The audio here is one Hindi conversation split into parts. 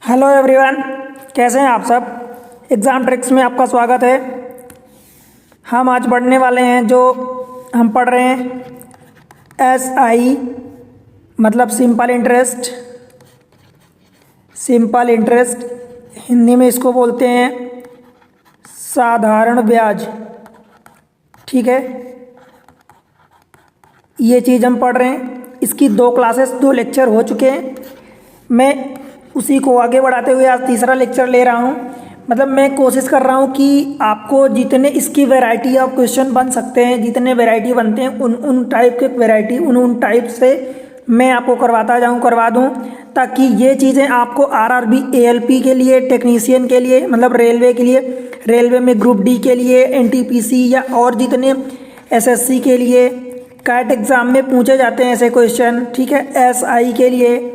हेलो एवरीवन, कैसे हैं आप सब। एग्ज़ाम ट्रिक्स में आपका स्वागत है। हम आज पढ़ने वाले हैं हम पढ़ रहे हैं SI मतलब simple interest. Simple interest Hindi में इसको बोलते हैं साधारण ब्याज। ठीक है, ये चीज़ हम पढ़ रहे हैं। इसकी दो लेक्चर हो चुके हैं। मैं उसी को आगे बढ़ाते हुए आज तीसरा लेक्चर ले रहा हूँ। मतलब मैं कोशिश कर रहा हूँ कि आपको जितने इसकी वैरायटी ऑफ क्वेश्चन बन सकते हैं, जितने वैरायटी बनते हैं उन टाइप के वैरायटी उन टाइप से मैं आपको करवा दूँ, ताकि ये चीज़ें आपको RRB ALP के लिए, टेक्नीशियन के लिए, मतलब रेलवे के लिए, रेलवे में ग्रुप D के लिए, NTPC या और जितने SSC के लिए कैट एग्ज़ाम में पूछे जाते हैं ऐसे क्वेश्चन। ठीक है, SI के लिए,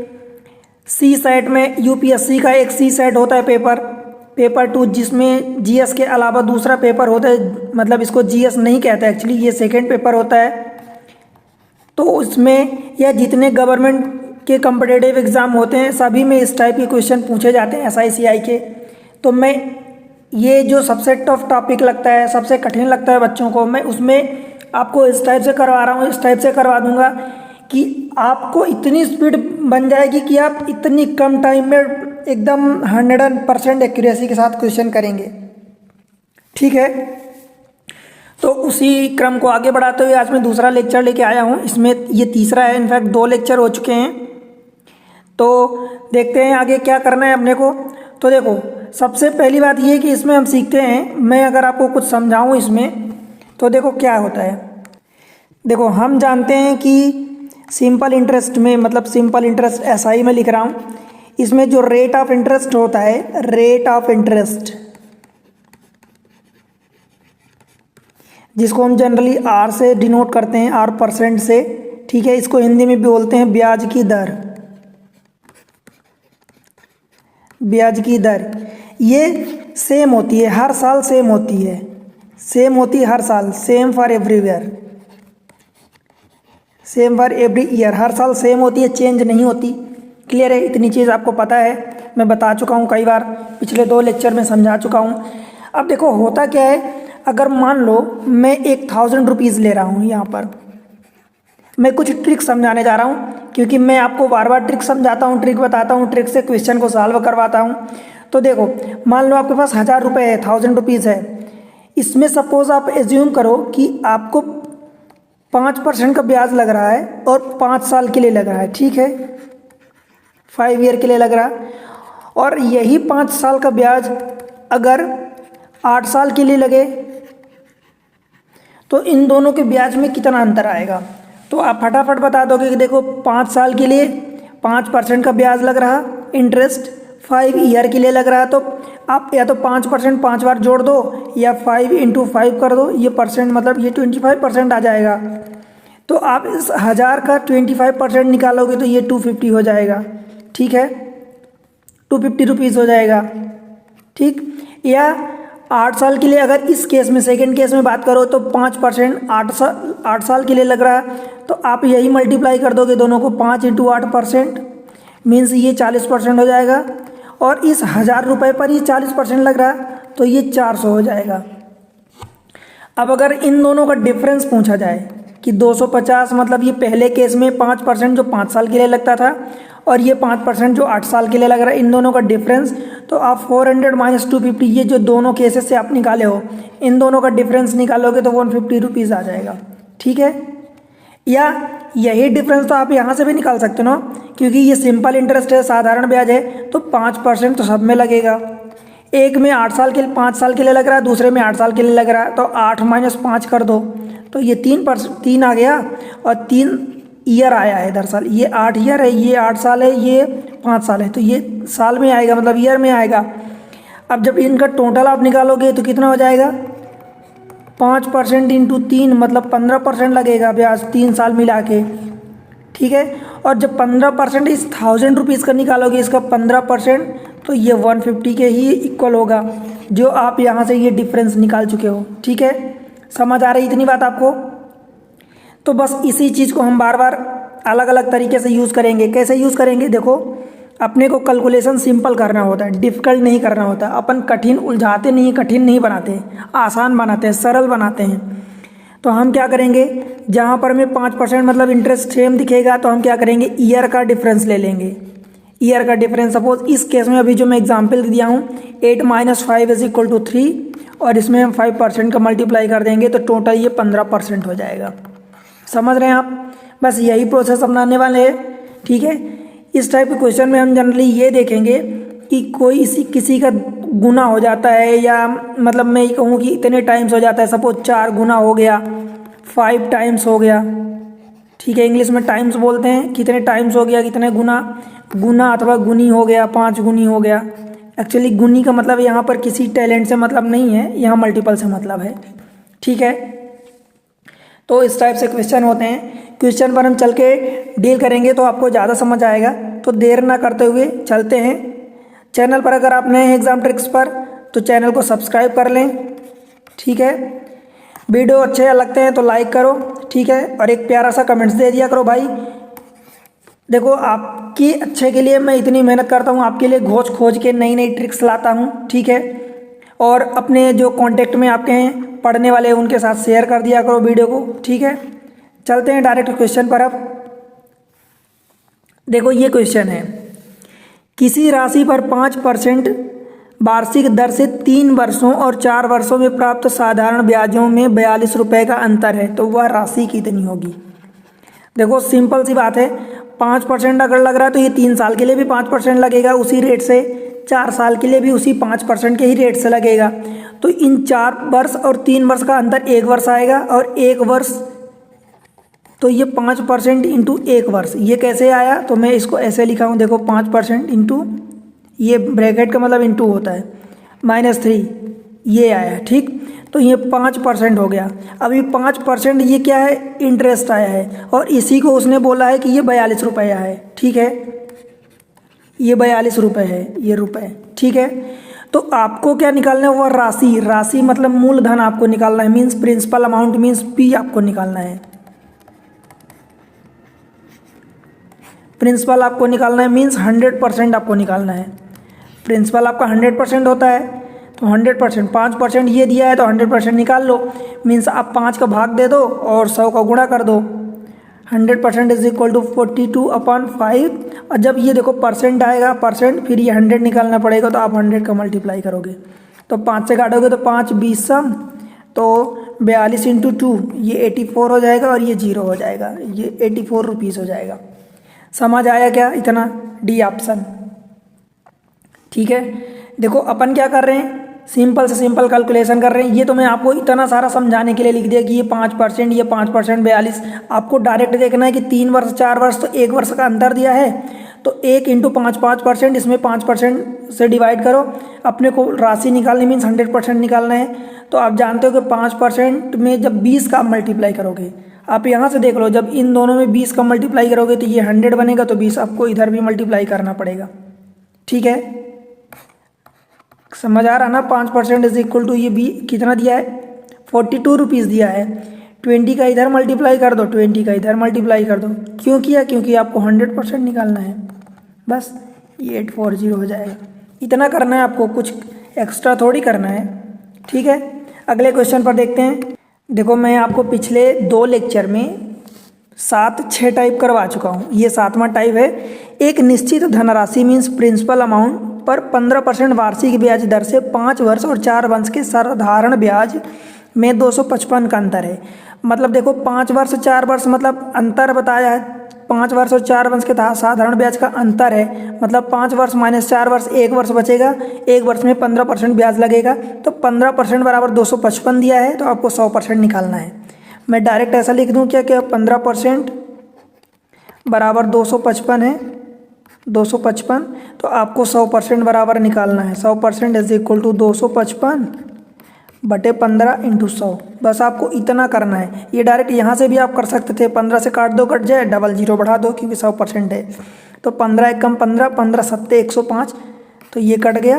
CSAT में UPSC का एक CSAT होता है पेपर 2, जिसमें GS के अलावा दूसरा पेपर होता है। मतलब इसको GS नहीं कहते एक्चुअली, ये सेकेंड पेपर होता है। तो उसमें या जितने गवर्नमेंट के कॉम्पिटिटिव एग्ज़ाम होते हैं सभी में इस टाइप के क्वेश्चन पूछे जाते हैं SI के। तो मैं ये जो सबसे टफ टॉपिक लगता है, सबसे कठिन लगता है बच्चों को, मैं उसमें आपको इस टाइप से करवा रहा हूँ, इस टाइप से करवा दूंगा कि आपको इतनी स्पीड बन जाएगी कि आप इतनी कम टाइम में एकदम 100% एक्यूरेसी के साथ क्वेश्चन करेंगे। ठीक है, तो उसी क्रम को आगे बढ़ाते हुए आज मैं दूसरा लेक्चर लेके आया हूँ। इसमें ये तीसरा है, इनफैक्ट 2 लेक्चर हो चुके हैं। तो देखते हैं आगे क्या करना है अपने को। तो देखो, सबसे पहली बात ये कि इसमें हम सीखते हैं, मैं अगर आपको कुछ समझाऊँ इसमें, तो देखो क्या होता है। देखो, हम जानते हैं कि सिंपल इंटरेस्ट में, मतलब सिंपल इंटरेस्ट SI में लिख रहा हूँ, इसमें जो रेट ऑफ इंटरेस्ट होता है, रेट ऑफ इंटरेस्ट, जिसको हम जनरली R से डिनोट करते हैं, R% से। ठीक है, इसको हिंदी में भी बोलते हैं ब्याज की दर। ब्याज की दर ये सेम होती है हर साल, सेम होती है हर साल, same for everywhere, same for every year, हर साल सेम होती है, चेंज नहीं होती। क्लियर है, इतनी चीज़ आपको पता है, मैं बता चुका हूँ कई बार, पिछले 2 लेक्चर में समझा चुका हूँ। अब देखो होता क्या है, अगर मान लो मैं 1000 रुपीज़ ले रहा हूँ, यहाँ पर मैं कुछ ट्रिक समझाने जा रहा हूँ, क्योंकि मैं आपको बार बार ट्रिक समझाता हूँ, ट्रिक बताता हूँ, ट्रिक से क्वेश्चन को सॉल्व करवाता हूँ। तो देखो, मान लो आपके पास 1000 रुपये है, 1000 रुपीज़ है। इसमें सपोज आप एज्यूम करो कि आपको 5% का ब्याज लग रहा है और 5 साल के लिए लग रहा है। ठीक है, 5 ईयर के लिए लग रहा है। और यही 5 साल का ब्याज अगर 8 साल के लिए लगे तो इन दोनों के ब्याज में कितना अंतर आएगा। तो आप फटाफट बता दोगे कि देखो, 5 साल के लिए 5% का ब्याज लग रहा, इंटरेस्ट 5 ईयर के लिए लग रहा, तो आप या तो 5% 5 बार जोड़ दो, या 5 × 5 कर दो, ये परसेंट, मतलब ये 25% आ जाएगा। तो आप इस 1000 का 25% निकालोगे तो ये 250 हो जाएगा। ठीक है, 250 रुपीज़ हो जाएगा। ठीक, या 8 साल के लिए अगर इस केस में, सेकेंड केस में बात करो, तो 5% 8 साल के लिए लग रहा है, तो आप यही मल्टीप्लाई कर दोगे दोनों को, 5 × 8% मीन्स ये 40% हो जाएगा। और इस 1000 रुपये पर ही 40% लग रहा है, तो ये 400 हो जाएगा। अब अगर इन दोनों का डिफरेंस पूछा जाए कि 250, मतलब ये पहले केस में 5% जो 5 साल के लिए लगता था, और ये 5% जो 8 साल के लिए लग रहा है, इन दोनों का डिफरेंस, तो आप 400 - 250, ये जो दोनों केसेस से आप निकाले हो, इन दोनों का डिफरेंस निकालोगे तो 150 रुपीज़ आ जाएगा। ठीक है, या यही डिफरेंस तो आप यहाँ से भी निकाल सकते हो ना, क्योंकि ये सिंपल इंटरेस्ट है, साधारण ब्याज है, तो 5% तो सब में लगेगा। एक में 5 साल के लिए लग रहा है, दूसरे में 8 साल के लिए लग रहा है, तो 8 - 5 कर दो, तो ये 3 आ गया, और 3 ईयर आया है। दरअसल ये 8 ईयर है, ये 8 साल है, ये 5 साल है, तो ये साल में आएगा, मतलब ईयर में आएगा। अब जब इनका टोटल आप निकालोगे तो कितना हो जाएगा, 5% × 3 मतलब 15% लगेगा ब्याज 3 साल मिला के। ठीक है, और जब 15% इस 1000 रुपीज़ का निकालोगे, इसका 15%, तो ये 150 के ही इक्वल होगा, जो आप यहाँ से ये डिफरेंस निकाल चुके हो। ठीक है, समझ आ रही इतनी बात आपको। तो बस इसी चीज़ को हम बार बार अलग अलग तरीके से यूज़ करेंगे। कैसे यूज़ करेंगे, देखो अपने को कैलकुलेशन सिंपल करना होता है, डिफ़िकल्ट नहीं करना होता। अपन कठिन उलझाते नहीं, कठिन नहीं बनाते, आसान बनाते हैं, सरल बनाते हैं। तो हम क्या करेंगे, जहाँ पर हमें 5% मतलब इंटरेस्ट सेम दिखेगा तो हम क्या करेंगे, ईयर का डिफरेंस ले लेंगे। ईयर का डिफरेंस सपोज इस केस में अभी जो मैं एग्जांपल दिया हूँ 8 - 5 = 3 और इसमें हम 5% का मल्टीप्लाई कर देंगे तो टोटल ये 15% हो जाएगा। समझ रहे हैं आप? बस यही प्रोसेस अपनाने वाले हैं। ठीक है, इस टाइप के क्वेश्चन में हम जनरली ये देखेंगे कि कोई किसी का गुना हो जाता है, या मतलब मैं ये कहूँ कि इतने टाइम्स हो जाता है। सपोज 4 गुना हो गया, 5 टाइम्स हो गया। ठीक है, इंग्लिश में टाइम्स बोलते हैं, कितने टाइम्स हो गया, कितने गुना, गुना अथवा गुनी हो गया, 5 गुनी हो गया। एक्चुअली गुनी का मतलब यहाँ पर किसी टैलेंट से मतलब नहीं है, यहाँ मल्टीपल से मतलब है। ठीक है, तो इस टाइप से क्वेश्चन होते हैं। क्वेश्चन पर हम चल के डील करेंगे तो आपको ज़्यादा समझ आएगा। तो देर ना करते हुए चलते हैं। चैनल पर अगर आप नए हैं एग्जाम ट्रिक्स पर तो चैनल को सब्सक्राइब कर लें। ठीक है, वीडियो अच्छे लगते हैं तो लाइक करो। ठीक है, और एक प्यारा सा कमेंट्स दे दिया करो भाई। देखो, आपके अच्छे के लिए मैं इतनी मेहनत करता हूँ, आपके लिए खोज खोज के नई नई ट्रिक्स लाता हूँ। ठीक है, और अपने जो कांटेक्ट में आपके हैं पढ़ने वाले उनके साथ शेयर कर दिया करो वीडियो को। ठीक है, चलते हैं डायरेक्ट क्वेश्चन पर। अब देखो, ये क्वेश्चन है, किसी राशि पर 5% वार्षिक दर से 3 वर्षों और 4 वर्षों में प्राप्त साधारण ब्याजों में 42 रुपये का अंतर है, तो वह राशि कितनी होगी। देखो, सिंपल सी बात है, 5% अगर लग रहा है तो ये 3 साल के लिए भी 5% लगेगा उसी रेट से, 4 साल के लिए भी उसी 5% के ही रेट से लगेगा। तो इन 4 वर्ष और 3 वर्ष का अंतर 1 वर्ष आएगा, और 1 वर्ष तो ये 5% इंटू 1 वर्ष, ये कैसे आया, तो मैं इसको ऐसे लिखा हूँ। देखो, 5% इंटू, ये ब्रैकेट का मतलब इंटू होता है, -3 ये आया। ठीक, तो ये 5% हो गया। अभी 5% ये क्या है, इंटरेस्ट आया है, और इसी को उसने बोला है कि ये 42 रुपया है। ठीक है, ये 42 रुपये है, ये रुपये। ठीक है, तो आपको क्या निकालना है, वो राशि। राशि मतलब मूलधन आपको निकालना है, means principal amount, means P आपको निकालना है। प्रिंसिपल आपको निकालना है, मीन्स 100% आपको निकालना है। प्रिंसिपल आपका 100% होता है, तो 100%, 5% ये दिया है तो 100% निकाल लो। मीन्स आप 5 का भाग दे दो और 100 का गुणा कर दो। 100% = 42/5। और जब ये देखो परसेंट आएगा, परसेंट, फिर ये 100 निकालना पड़ेगा, तो आप 100 का मल्टीप्लाई करोगे तो 5 से काटोगे तो 5 20 सम, तो 42 × 2 ये 84 हो जाएगा, और ये 0 हो जाएगा, ये 84 रुपीज़ हो जाएगा। समझ आया क्या इतना, डी ऑप्शन। ठीक है, देखो अपन क्या कर रहे हैं, सिंपल से सिंपल कैलकुलेशन कर रहे हैं। ये तो मैं आपको इतना सारा समझाने के लिए लिख दिया कि ये 5%, ये 5%, 42। आपको डायरेक्ट देखना है कि 3 वर्ष 4 वर्ष, तो 1 वर्ष का अंतर दिया है, तो 1 × 5 5%, इसमें 5% से डिवाइड करो। अपने को राशि निकालनी, मीन्स 100% निकालना है। तो आप जानते हो कि 5% में जब 20 का मल्टीप्लाई करोगे, आप यहाँ से देख लो, जब इन दोनों में 20 का मल्टीप्लाई करोगे तो ये 100 बनेगा, तो 20 आपको इधर भी मल्टीप्लाई करना पड़ेगा। ठीक है, समझ आ रहा ना। 5% = ये भी कितना दिया है, 42 रुपीज़ दिया है। 20 का इधर मल्टीप्लाई कर दो, 20 का इधर मल्टीप्लाई कर दो। क्यों किया, क्योंकि आपको 100% निकालना है। बस ये 840 हो जाएगा। इतना करना है आपको, कुछ एक्स्ट्रा थोड़ी करना है। ठीक है, अगले क्वेश्चन पर देखते हैं। देखो, मैं आपको पिछले 2 लेक्चर में 7-6 टाइप करवा चुका हूँ, ये 7वां टाइप है। एक निश्चित धनराशि, मीन्स प्रिंसिपल अमाउंट पर 15% वार्षिक ब्याज दर से 5 वर्ष और 4 वर्ष के साधारण ब्याज में 255 का अंतर है। मतलब देखो, 5 वर्ष 4 वर्ष मतलब अंतर बताया है, 5 वर्ष और 4 वर्ष के साधारण ब्याज का अंतर है। मतलब 5 वर्ष - 4 वर्ष, 1 वर्ष बचेगा, 1 वर्ष में 15% ब्याज लगेगा, तो 15% बराबर 255 दिया है, तो आपको 100% निकालना है। मैं डायरेक्ट ऐसा लिख दूँ क्या, 15% बराबर 255 है, 255, तो आपको 100% बराबर निकालना है। 100% = 255 बटे 15 × 100। बस आपको इतना करना है। ये डायरेक्ट यहाँ से भी आप कर सकते थे, 15 से काट दो, कट जाए, डबल 0 बढ़ा दो, क्योंकि 100% है। तो 15 एकम 15, 15 7 105, तो ये कट गया।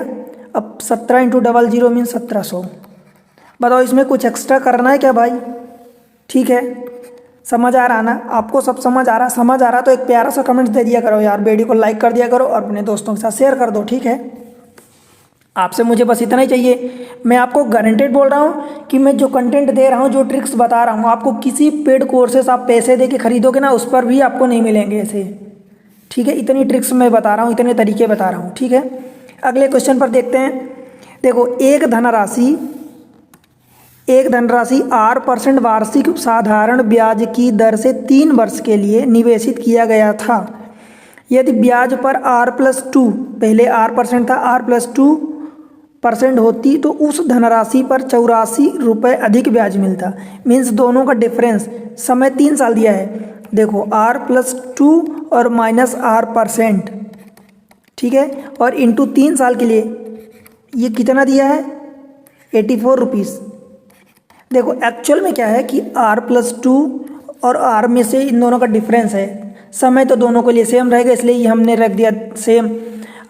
अब 17 × 00 मीन्स 1700। बताओ, इसमें कुछ एक्स्ट्रा करना है क्या भाई। ठीक है, समझ आ रहा ना आपको? सब समझ आ रहा तो एक प्यारा सा कमेंट दे दिया करो यार, वीडियो को लाइक कर दिया करो और अपने दोस्तों के साथ शेयर कर दो, ठीक है? आपसे मुझे बस इतना ही चाहिए। मैं आपको गारंटेड बोल रहा हूँ कि मैं जो कंटेंट दे रहा हूँ, जो ट्रिक्स बता रहा हूँ, आपको किसी पेड कोर्सेस आप पैसे दे के खरीदोगे ना, उस पर भी आपको नहीं मिलेंगे ऐसे, ठीक है? इतनी ट्रिक्स मैं बता रहा हूँ, इतने तरीके बता रहा हूँ, ठीक है? अगले क्वेश्चन पर देखते हैं। देखो, एक धनराशि R% वार्षिक साधारण ब्याज की दर से 3 वर्ष के लिए निवेशित किया गया था। यदि ब्याज पर R+2, पहले R% था, R+2% होती तो उस धनराशि पर 84 रुपये अधिक ब्याज मिलता। मीन्स दोनों का डिफरेंस, समय 3 साल दिया है। देखो, R+2 और -R%, ठीक है? और इंटू 3 साल के लिए ये कितना दिया है? 84 रुपीज़। देखो, एक्चुअल में क्या है कि R+2 और R में से इन दोनों का डिफरेंस है। समय तो दोनों के लिए सेम रहेगा, इसलिए ये हमने रख दिया सेम।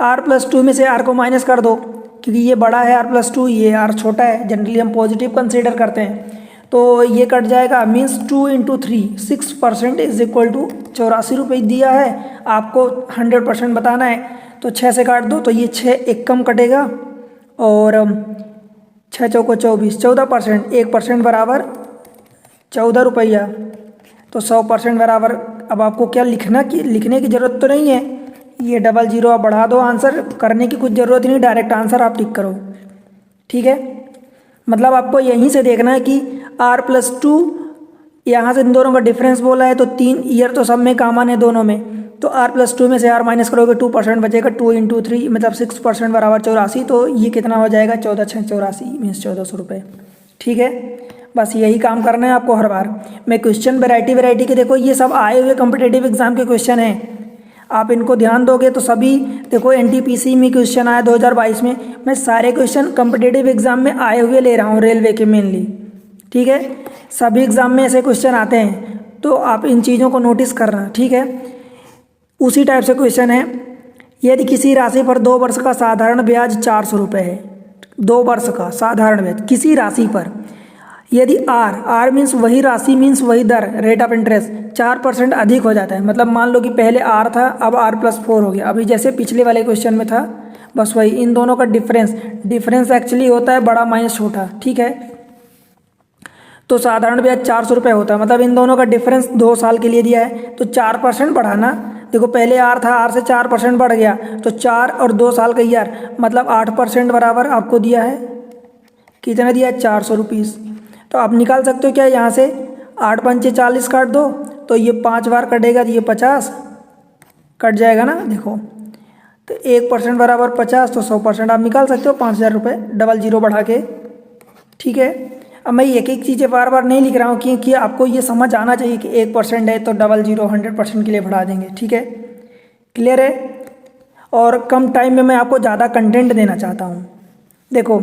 R+2 में से R को माइनस कर दो, क्योंकि ये बड़ा है R+2, ये R छोटा है। जनरली हम पॉजिटिव कंसीडर करते हैं, तो ये कट जाएगा। मीन्स 2 × 3, 6% इज इक्वल टू 84 रुपये दिया है। आपको 100% बताना है, तो 6 से काट दो, तो ये 6 एक कम कटेगा और 6 चौको 24, 14%, 1% बराबर 14 रुपया। तो 100% बराबर, अब आपको क्या लिखने की ज़रूरत तो नहीं है, ये 00 आप बढ़ा दो, आंसर करने की कुछ ज़रूरत नहीं, डायरेक्ट आंसर आप टिक करो, ठीक है? मतलब आपको यहीं से देखना है कि R+2, यहाँ से इन दोनों का डिफरेंस बोला है, तो 3 ईयर तो सब में कॉमन है दोनों में, तो R+2 में से R माइनस करोगे 2% बचेगा। 2 × 3 मतलब 6% बराबर 84, तो ये कितना हो जाएगा? 14 × 6 84, मीन्स 1400 रुपये, ठीक है? बस यही काम करना है आपको हर बार। मैं क्वेश्चन वैरायटी के, देखो ये सब आए हुए कॉम्पिटिटिव एग्जाम के क्वेश्चन हैं, आप इनको ध्यान दोगे तो सभी, देखो NTPC में क्वेश्चन आया 2022 में, मैं सारे क्वेश्चन कॉम्पिटिटिव एग्जाम में आए हुए ले रहा हूँ, रेलवे के मेनली, ठीक है? सभी एग्जाम में ऐसे क्वेश्चन आते हैं, तो आप इन चीज़ों को नोटिस करना, ठीक है? उसी टाइप से क्वेश्चन है, यदि किसी राशि पर 2 वर्ष का साधारण ब्याज 400 रुपये है, 2 वर्ष का साधारण ब्याज किसी राशि पर, यदि R मीन्स वही राशि, मीन्स वही दर, रेट ऑफ इंटरेस्ट 4% अधिक हो जाता है। मतलब मान लो कि पहले R था, अब R+4 हो गया, अभी जैसे पिछले वाले क्वेश्चन में था, बस वही। इन दोनों का डिफरेंस एक्चुअली होता है बड़ा माइनस छोटा, ठीक है? तो साधारण ब्याज 400 रुपये होता है, मतलब इन दोनों का डिफरेंस 2 साल के लिए दिया है, तो 4% बढ़ाना। देखो, पहले R था, R से 4% बढ़ गया, तो 4 और 2 साल का ईयर, मतलब 8% बराबर आपको दिया है। कितना दिया है? 400 रुपीज़। तो आप निकाल सकते हो क्या यहाँ से? 8 × 5 = 40 काट दो, तो ये 5 बार कटेगा, तो ये 50 कट जाएगा ना। देखो, तो 1% बराबर 50, तो 100% आप निकाल सकते हो, 5000 रुपये, 00 बढ़ा के, ठीक है? अब मैं एक चीज़ें बार बार नहीं लिख रहा हूँ, क्योंकि आपको ये समझ आना चाहिए कि 1% है तो 00 100% के लिए बढ़ा देंगे, ठीक है? क्लियर है? और कम टाइम में मैं आपको ज़्यादा कंटेंट देना चाहता हूँ। देखो,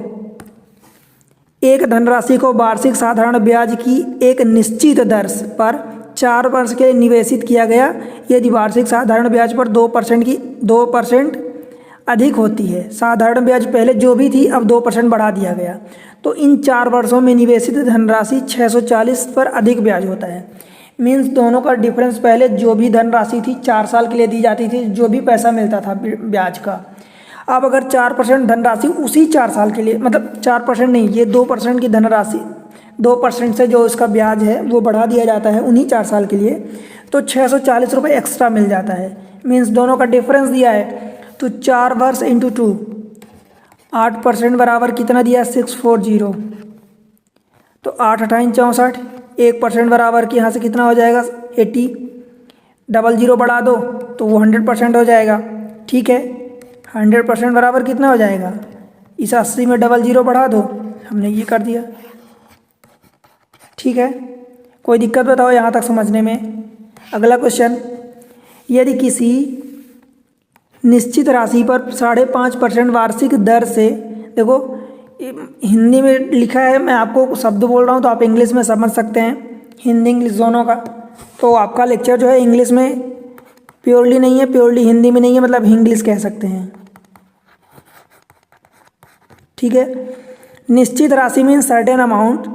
एक धनराशि को वार्षिक साधारण ब्याज की एक निश्चित दर पर 4 वर्ष के लिए निवेशित किया गया। यदि वार्षिक साधारण ब्याज पर 2% अधिक होती है, साधारण ब्याज पहले जो भी थी अब 2% बढ़ा दिया गया, तो इन 4 वर्षों में निवेशित धनराशि 640 पर अधिक ब्याज होता है। मीन्स दोनों का डिफरेंस, पहले जो भी धनराशि थी 4 साल के लिए दी जाती थी, जो भी पैसा मिलता था ब्याज का, अब अगर 4% धनराशि उसी 4 साल के लिए, मतलब 4% नहीं, ये 2% की धनराशि, 2% से जो इसका ब्याज है वो बढ़ा दिया जाता है उन्हीं 4 साल के लिए, तो 640 रुपये एक्स्ट्रा मिल जाता है। मीन्स दोनों का डिफरेंस दिया है, तो 4 वर्ष × 2, 8% बराबर कितना दिया? 640, तो 8 × 8 = 64, 1% बराबर कि यहाँ से कितना हो जाएगा? 80, 00 बढ़ा दो तो वो 100% हो जाएगा, ठीक है? 100% बराबर कितना हो जाएगा? इस 80 में 00 बढ़ा दो, हमने ये कर दिया, ठीक है? कोई दिक्कत बताओ यहाँ तक समझने में? अगला क्वेश्चन, यदि किसी निश्चित राशि पर 5.5% वार्षिक दर से, देखो हिंदी में लिखा है, मैं आपको शब्द बोल रहा हूँ तो आप इंग्लिश में समझ सकते हैं, हिंदी इंग्लिश दोनों का। तो आपका लेक्चर जो है इंग्लिश में प्योरली नहीं है, प्योरली हिंदी में नहीं है, मतलब इंग्लिश कह सकते हैं, ठीक है? निश्चित राशि मीन सर्टेन अमाउंट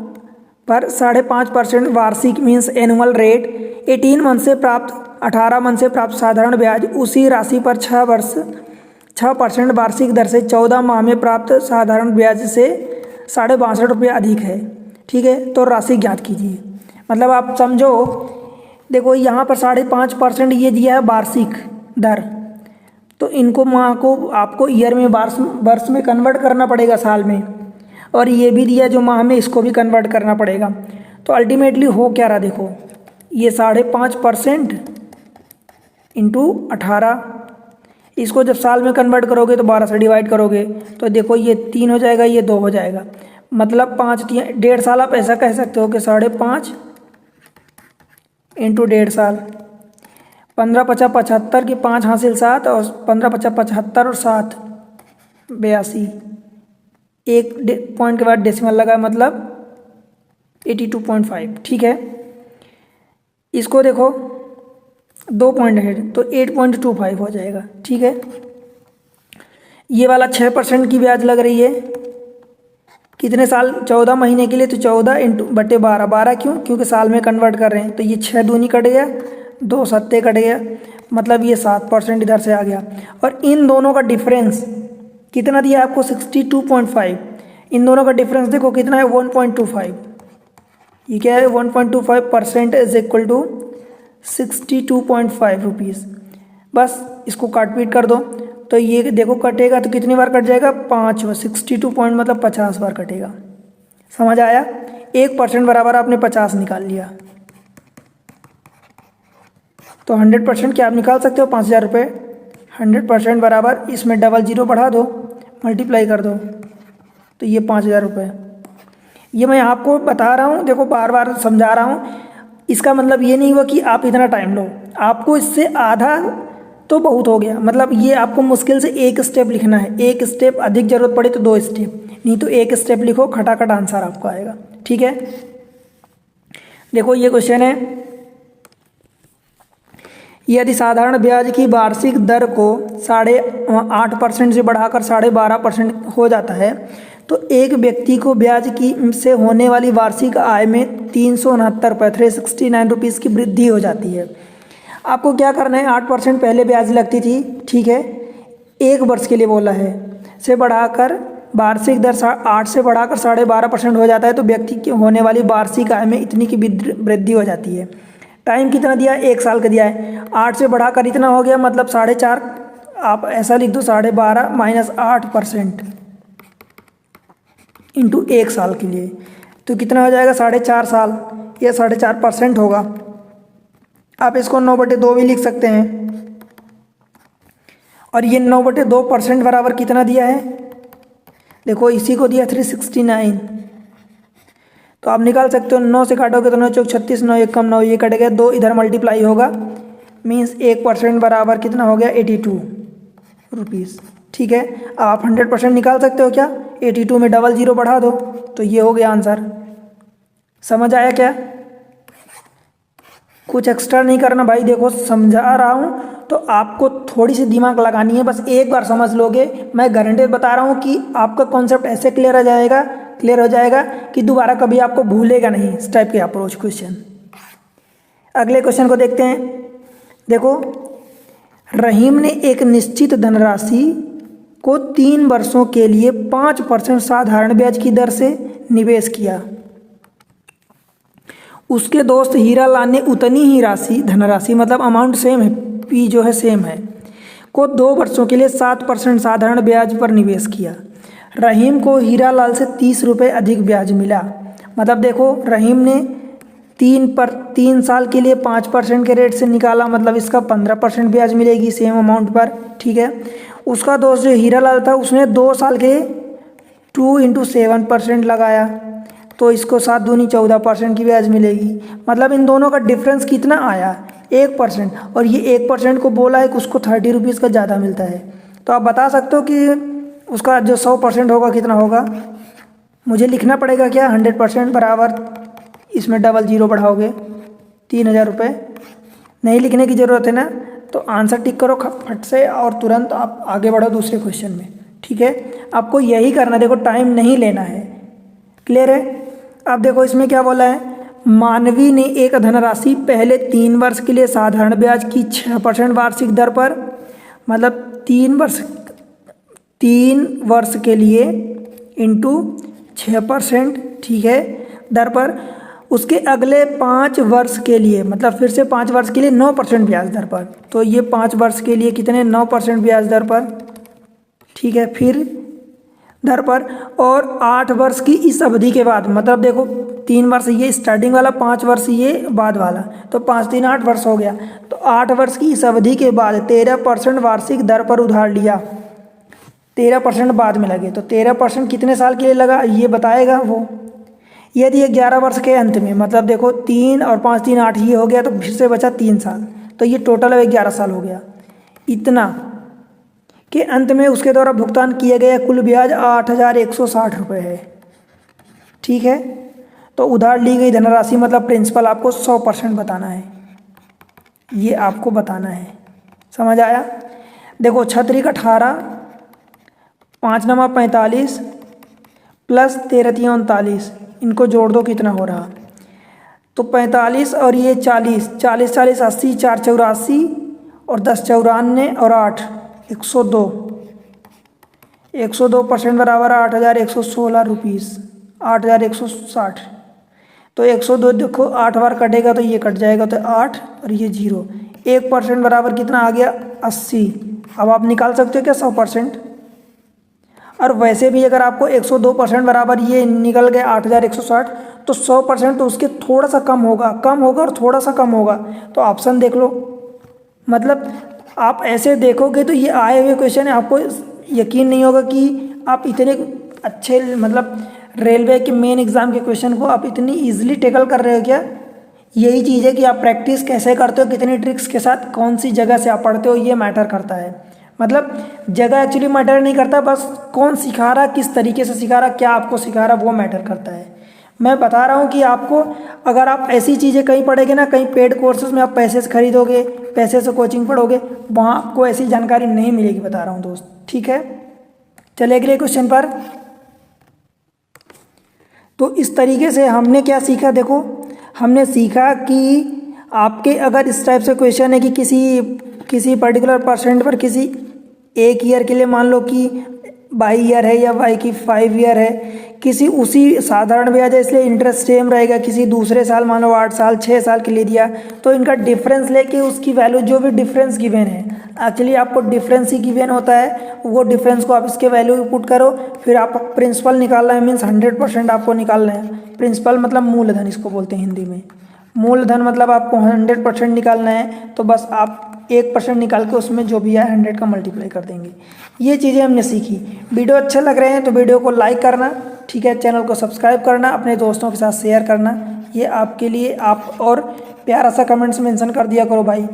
पर 5.5% वार्षिक मीन्स एनुअल रेट 18 मंथ से प्राप्त 18 मंथ से प्राप्त साधारण ब्याज उसी राशि पर 6% वार्षिक दर से 14 माह में प्राप्त साधारण ब्याज से 62.5 रुपये अधिक है। ठीक है, तो राशि ज्ञात कीजिए। मतलब आप समझो, देखो यहाँ पर 5.5% ये दिया है वार्षिक दर, तो इनको माह को आपको ईयर में वर्ष में कन्वर्ट करना पड़ेगा, साल में, और ये भी दिया जो माह में, इसको भी कन्वर्ट करना पड़ेगा। तो अल्टीमेटली हो क्या रहा, देखो ये 5.5% इंटू 18, इसको जब साल में कन्वर्ट करोगे तो 12 से डिवाइड करोगे तो देखो ये 3 हो जाएगा, ये 2 हो जाएगा, मतलब 1.5 साल आप ऐसा कह सकते हो कि 5.5 इंटू 1.5 साल, 15×5 = 75 की 5 हासिल 7 और 15×5 = 75 और 7 82, एक पॉइंट के बाद डेसिमल लगा, मतलब 82.5। ठीक है, इसको देखो 2 पॉइंट है तो 8.25 हो जाएगा। ठीक है, ये वाला 6% की ब्याज लग रही है, कितने साल, 14 महीने के लिए, तो 14 इंटू बटे 12, 12 क्यों, क्योंकि साल में कन्वर्ट कर रहे हैं, तो ये 6 दूनी कट गया, 2 सत्ते कट गया, मतलब ये 7% इधर से आ गया। और इन दोनों का डिफरेंस कितना दिया आपको, 62.5, इन दोनों का डिफरेंस देखो कितना है, 1.25, ये क्या है, 1.25% इज इक्वल टू 62.5 रुपीज़। बस इसको काट पीट कर दो, तो ये देखो कटेगा तो कितनी बार कट जाएगा, 5 बार, 62 पॉइंट मतलब 50 बार कटेगा। समझ आया, 1% बराबर आपने 50 निकाल लिया, तो 100% क्या आप निकाल सकते हो, 5,000 रुपये। 100% बराबर, इसमें डबल जीरो बढ़ा दो, मल्टीप्लाई कर दो, तो ये 5,000 रुपये। ये मैं आपको बता रहा हूँ, देखो बार बार समझा रहा हूँ, इसका मतलब ये नहीं हुआ कि आप इतना टाइम लो, आपको इससे आधा तो बहुत हो गया, मतलब ये आपको मुश्किल से 1 स्टेप लिखना है, 1 स्टेप, अधिक ज़रूरत पड़े तो 2 स्टेप, नहीं तो 1 स्टेप लिखो, खटाखट आंसर आपको आएगा। ठीक है, देखो ये क्वेश्चन है, यदि साधारण ब्याज की वार्षिक दर को 8.5% से बढ़ाकर 12.5% हो जाता है तो एक व्यक्ति को ब्याज की से होने वाली वार्षिक आय में 369 रुपये 369 रुपीज़ की वृद्धि हो जाती है। आपको क्या करना है, 8% पहले ब्याज लगती थी, ठीक है, 1 वर्ष के लिए बोला है, से बढ़ाकर वार्षिक दर 8 से बढ़ाकर 12.5% हो जाता है, तो व्यक्ति की होने वाली वार्षिक आय में इतनी की वृद्धि हो जाती है। टाइम कितना दिया है, 1 साल का दिया है, 8 से बढ़ाकर इतना हो गया, मतलब 4.5, आप ऐसा लिख दो, 12.5 माइनस 8% इंटू 1 साल के लिए, तो कितना हो जाएगा, 4.5 साल, या 4.5% होगा। आप इसको 9/2 भी लिख सकते हैं, और ये 9/2% बराबर कितना दिया है, देखो इसी को दिया 369, तो आप निकाल सकते हो, 9 से काटोगे तो 9 चौक 36, 9 1 कम 9, ये कट गया, 2 इधर मल्टीप्लाई होगा, मीन्स 1% बराबर कितना हो गया, 82 रुपीज़। ठीक है, अब आप 100% निकाल सकते हो क्या, 82 में डबल जीरो बढ़ा दो, तो ये हो गया आंसर। समझ आया क्या, कुछ एक्स्ट्रा नहीं करना भाई, देखो समझा रहा हूँ तो आपको थोड़ी सी दिमाग लगानी है, बस एक बार समझ लोगे, मैं गारंटी बता रहा हूँ कि आपका कॉन्सेप्ट ऐसे क्लियर हो जाएगा कि दोबारा कभी आपको भूलेगा नहीं, इस टाइप के अप्रोच क्वेश्चन। अगले क्वेश्चन को देखते हैं। देखो, रहीम ने एक निश्चित धनराशि को 3 वर्षों के लिए 5% साधारण ब्याज की दर से निवेश किया। उसके दोस्त हीरालाल ने उतनी ही धनराशि मतलब अमाउंट सेम है, पी जो है सेम है, को 2 वर्षों के लिए 7% साधारण ब्याज पर निवेश किया। रहीम को हीरालाल से 30 रुपये अधिक ब्याज मिला। मतलब देखो, रहीम ने 3 साल के लिए 5% के रेट से निकाला, मतलब इसका 15% ब्याज मिलेगी सेम अमाउंट पर। ठीक है, उसका दोस्त जो हीरालाल था उसने 2 साल के 2 × 7% लगाया, तो इसको 7 दूनी 14% की ब्याज मिलेगी। मतलब इन दोनों का डिफरेंस कितना आया, 1%, और ये 1% को बोला है कि उसको 30 रुपीज़ का ज़्यादा मिलता है। तो आप बता सकते हो कि उसका जो 100% होगा कितना होगा। मुझे लिखना पड़ेगा क्या, 100% बराबर, इसमें डबल जीरो बढ़ाओगे 3,000 रुपये, नहीं लिखने की ज़रूरत है ना, तो आंसर टिक करो फट से और तुरंत आप आगे बढ़ो दूसरे क्वेश्चन में। ठीक है, आपको यही करना है, देखो टाइम नहीं लेना है, क्लियर है। अब देखो इसमें क्या बोला है, मानवी ने एक धनराशि पहले 3 वर्ष के लिए साधारण ब्याज की 6% वार्षिक दर पर, मतलब 3 वर्ष के लिए इंटू 6%, ठीक है, दर पर, उसके अगले 5 वर्ष के लिए, मतलब फिर से 5 वर्ष के लिए 9% ब्याज दर पर। तो ये 5 वर्ष के लिए कितने, 9% ब्याज दर पर, ठीक है, फिर दर पर, और 8 वर्ष की इस अवधि के बाद, मतलब देखो 3 वर्ष ये स्टार्टिंग वाला, 5 वर्ष ये बाद वाला, तो 5 3 8 वर्ष हो गया। तो 8 वर्ष की इस अवधि के बाद 13% वार्षिक दर पर उधार लिया, 13% बाद में लगे, तो 13% कितने साल के लिए लगा ये बताएगा वो। यदि 11 वर्ष के अंत में, मतलब देखो 3 और 5 3 8 ये हो गया, तो फिर से बचा 3 साल, तो ये टोटल 11 साल हो गया। इतना के अंत में उसके द्वारा भुगतान किया गया कुल ब्याज 8,160 रुपये है, ठीक है। तो उधार ली गई धनराशि मतलब प्रिंसिपल आपको 100% बताना है, ये आपको बताना है, समझ आया। देखो 6 × 18, 5 × 9 45 प्लस 13 × 3 39, इनको जोड़ दो कितना हो रहा, तो 45 और ये 40, 40 40 80, 4 84 और 10 94 और 8 102, 102% बराबर 8,116 रुपीज़, 8,160। तो 102 देखो 8 बार कटेगा तो ये कट जाएगा, तो 8 और ये 0, 1% बराबर कितना आ गया, 80। अब आप निकाल सकते हो क्या 100%। और वैसे भी अगर आपको 102% बराबर ये निकल गए 8,160, तो 100% तो उसके थोड़ा सा कम होगा और थोड़ा सा कम होगा, तो ऑप्शन देख लो। मतलब आप ऐसे देखोगे तो ये आए हुए क्वेश्चन है, आपको यकीन नहीं होगा कि आप इतने अच्छे, मतलब रेलवे के मेन एग्ज़ाम के क्वेश्चन को आप इतनी ईजिली टैकल कर रहे हो क्या। यही चीज़ है कि आप प्रैक्टिस कैसे करते हो, कितनी ट्रिक्स के साथ, कौन सी जगह से आप पढ़ते हो, ये मैटर करता है। मतलब जगह एक्चुअली मैटर नहीं करता, बस कौन सिखा रहा, किस तरीके से सिखा रहा, क्या आपको सिखा रहा, वो मैटर करता है। मैं बता रहा हूँ कि आपको अगर आप ऐसी चीज़ें कहीं पढ़ेंगे ना, कहीं पेड कोर्सेज में आप पैसे से खरीदोगे, पैसे से कोचिंग पढ़ोगे, वहाँ आपको ऐसी जानकारी नहीं मिलेगी, बता रहा हूँ दोस्त, ठीक है। चलिए अगले क्वेश्चन पर। तो इस तरीके से हमने क्या सीखा, देखो हमने सीखा कि आपके अगर इस टाइप से क्वेश्चन है कि किसी पर्टिकुलर परसेंट पर किसी एक ईयर के लिए मान लो कि बाई ईयर है या बाई की 5 ईयर है, किसी उसी साधारण ब्याज है इसलिए इंटरेस्ट सेम रहेगा, किसी दूसरे साल मान लो 8 साल 6 साल के लिए दिया, तो इनका डिफरेंस लेके उसकी वैल्यू जो भी डिफरेंस गिवन है, एक्चुअली आपको डिफरेंस ही गिवन होता है, वो डिफरेंस को आप इसके वैल्यू पुट करो, फिर आप प्रिंसिपल निकालना है, मीन्स 100% आपको निकालना है। प्रिंसिपल मतलब मूलधन इसको बोलते हैं हिंदी में, मूलधन मतलब आपको 100% निकालना है, तो बस आप 1% निकाल के उसमें जो भी है 100 का मल्टीप्लाई कर देंगे। ये चीज़ें हमने सीखी। वीडियो अच्छे लग रहे हैं तो वीडियो को लाइक करना, ठीक है, चैनल को सब्सक्राइब करना, अपने दोस्तों के साथ शेयर करना, ये आपके लिए, आप और प्यारा सा कमेंट्स मेंशन कर दिया करो भाई,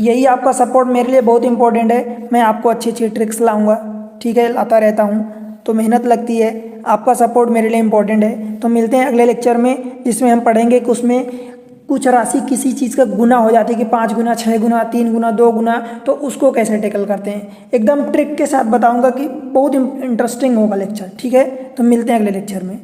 यही आपका सपोर्ट मेरे लिए बहुत इंपॉर्टेंट है। मैं आपको अच्छी अच्छी ट्रिक्स लाऊंगा, ठीक है, लाता रहता हूँ, तो मेहनत लगती है, आपका सपोर्ट मेरे लिए इंपॉर्टेंट है। तो मिलते हैं अगले लेक्चर में, जिसमें हम पढ़ेंगे कि उसमें कुछ राशि किसी चीज़ का गुना हो जाती है कि 5 गुना 6 गुना 3 गुना 2 गुना, तो उसको कैसे टैकल करते हैं, एकदम ट्रिक के साथ बताऊंगा कि बहुत इंटरेस्टिंग होगा लेक्चर, ठीक है। तो मिलते हैं अगले लेक्चर में।